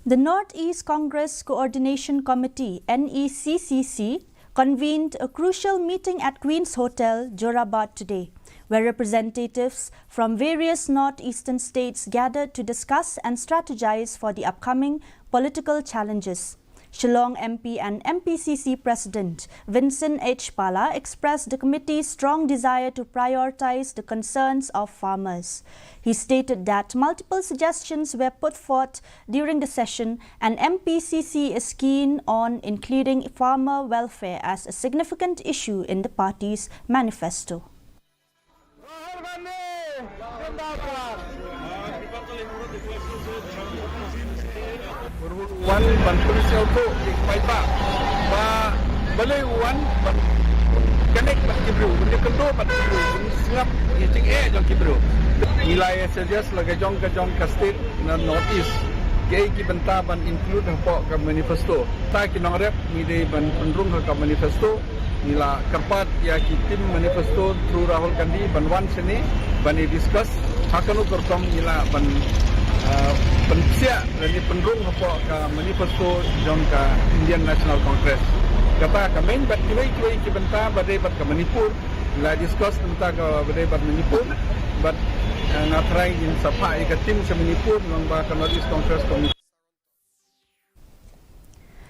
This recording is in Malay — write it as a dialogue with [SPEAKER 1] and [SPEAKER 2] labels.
[SPEAKER 1] The Northeast Congress Co-Ordination Committee (Neccc) convened a crucial meeting at Queen's Hotel, Jorabat today, where representatives from various northeastern states gathered to discuss and strategize for the upcoming political challenges. Shillong MP and MPCC President Vincent H. Pala expressed the committee's strong desire to prioritize the concerns of farmers. He stated that multiple suggestions were put forth during the session and MPCC is keen on including farmer welfare as a significant issue in the party's manifesto.
[SPEAKER 2] Wan ban polisi auto di Paipa ba balai wan ban connect ban kibru benda kendo ban kibru singap cik jong kibru nilai saja sebagai jong ke state na northeast ke ki benta ban include hapok ke manifesto ta ki nong rep ni de ban pendrung ke manifesto nila kerpat ya ki tim manifesto through Rahul Gandhi ban wan sini ban discuss hakanu kertom nila ban pensiak dan pendrung apa ke manifesto jong ke Indian National Congress. Kata kami bat kiwai ki benta badai bat ke Manipur la discuss tentang ke badai bat Manipur bat ngatrai in sapa ke tim se Manipur nang ba ke Northeast Congress Committee.